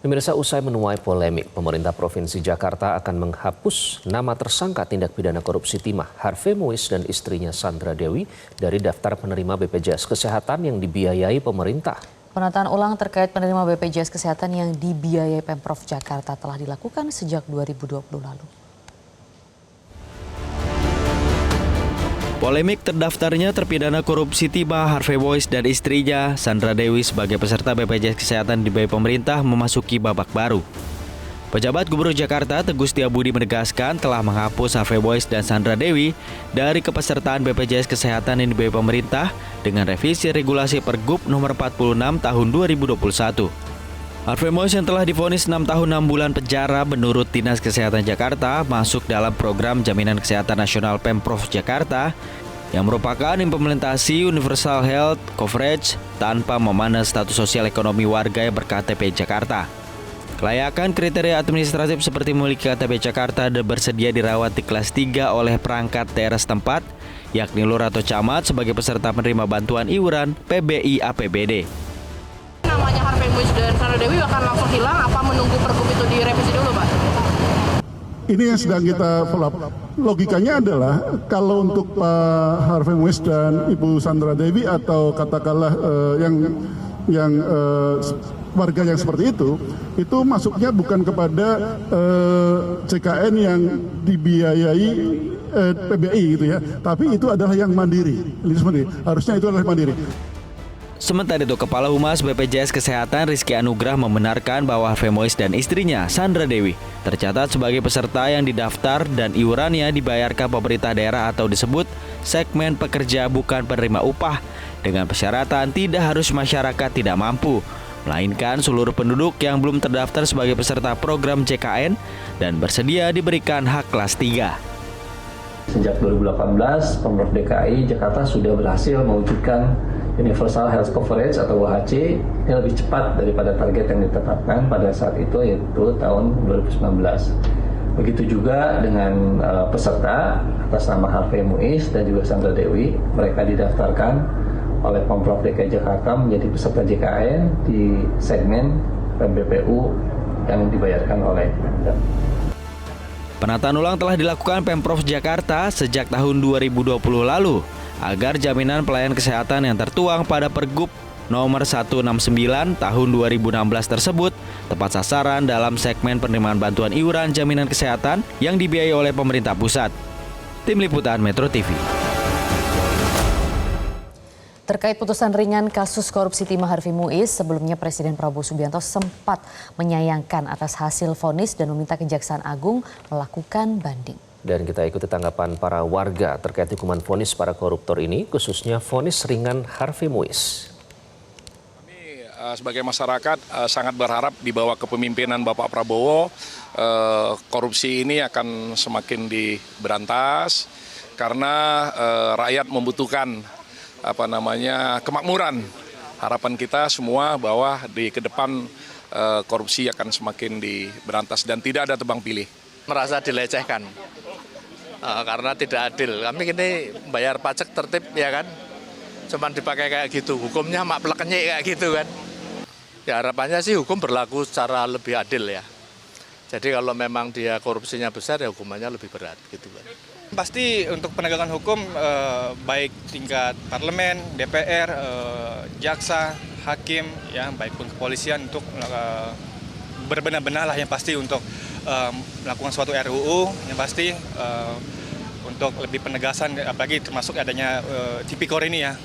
Pemirsa, usai menuai polemik, pemerintah Provinsi Jakarta akan menghapus nama tersangka tindak pidana korupsi timah Harvey Mois dan istrinya Sandra Dewi dari daftar penerima BPJS Kesehatan yang dibiayai pemerintah. Penataan ulang terkait penerima BPJS Kesehatan yang dibiayai Pemprov Jakarta telah dilakukan sejak 2020 lalu. Polemik terdaftarnya terpidana korupsi timah Harvey Mois dan istrinya Sandra Dewi sebagai peserta BPJS Kesehatan dibiayai pemerintah memasuki babak baru. Pejabat Gubernur Jakarta Teguh Setiabudi menegaskan telah menghapus Harvey Mois dan Sandra Dewi dari kepesertaan BPJS Kesehatan yang dibiayai pemerintah dengan revisi regulasi Pergub nomor 46 tahun 2021. Harvey Mois yang telah divonis 6 tahun 6 bulan penjara menurut Dinas Kesehatan Jakarta masuk dalam program Jaminan Kesehatan Nasional Pemprov Jakarta yang merupakan implementasi Universal Health Coverage tanpa memandang status sosial ekonomi warga yang berKTP Jakarta. Kelayakan kriteria administratif seperti memiliki KTP Jakarta dan bersedia dirawat di kelas 3 oleh perangkat daerah setempat, yakni lurah atau camat sebagai peserta penerima bantuan iuran PBI APBD. Namanya Harvey Mois dan Sandra Dewi akan langsung hilang apa menunggu Pergub itu direvisi dulu, Pak? Ini yang sedang kita follow up. Logikanya adalah kalau untuk Pak Harvey Mois dan Ibu Sandra Dewi atau katakanlah yang warga yang seperti itu masuknya bukan kepada CKN yang dibiayai PBI gitu ya, tapi itu adalah yang mandiri. Harusnya itu adalah mandiri. Sementara itu, Kepala Humas BPJS Kesehatan Rizky Anugrah membenarkan bahwa Harvey Mois dan istrinya Sandra Dewi tercatat sebagai peserta yang didaftar dan iurannya dibayarkan pemerintah daerah atau disebut segmen pekerja bukan penerima upah dengan persyaratan tidak harus masyarakat tidak mampu, melainkan seluruh penduduk yang belum terdaftar sebagai peserta program JKN dan bersedia diberikan hak kelas 3. Sejak 2018, Pemprov DKI Jakarta sudah berhasil mewujudkan Universal Health Coverage atau UHC yang lebih cepat daripada target yang ditetapkan pada saat itu, yaitu tahun 2019. Begitu juga dengan peserta atas nama Harvey Mois dan juga Sandra Dewi. Mereka didaftarkan oleh Pemprov DKI Jakarta menjadi peserta JKN di segmen PBPU yang dibayarkan oleh Pemda. Penataan ulang telah dilakukan Pemprov Jakarta sejak tahun 2020 lalu agar jaminan pelayanan kesehatan yang tertuang pada Pergub nomor 169 tahun 2016 tersebut tepat sasaran dalam segmen penerimaan bantuan iuran jaminan kesehatan yang dibiayai oleh pemerintah pusat. Tim Liputan Metro TV. Terkait putusan ringan kasus korupsi timah Harvey Mois, sebelumnya Presiden Prabowo Subianto sempat menyayangkan atas hasil vonis dan meminta Kejaksaan Agung melakukan banding. Dan kita ikuti tanggapan para warga terkait hukuman vonis para koruptor ini, khususnya vonis ringan Harvey Mois. Kami sebagai masyarakat sangat berharap di bawah kepemimpinan Bapak Prabowo, korupsi ini akan semakin diberantas karena rakyat membutuhkan kemakmuran. Harapan kita semua bahwa di ke depan korupsi akan semakin diberantas dan tidak ada tebang pilih. Merasa dilecehkan karena tidak adil. Kami ini bayar pajak tertib ya kan, cuman dipakai kayak gitu, hukumnya mak pleknya kayak gitu kan. Ya harapannya sih hukum berlaku secara lebih adil ya. Jadi kalau memang dia korupsinya besar ya hukumannya lebih berat gitu kan. Pasti untuk penegakan hukum baik tingkat parlemen, DPR, jaksa, hakim, ya baik pun kepolisian untuk berbenah-benah lah yang pasti untuk melakukan suatu RUU yang pasti untuk lebih penegasan, apalagi termasuk adanya Tipikor ini ya.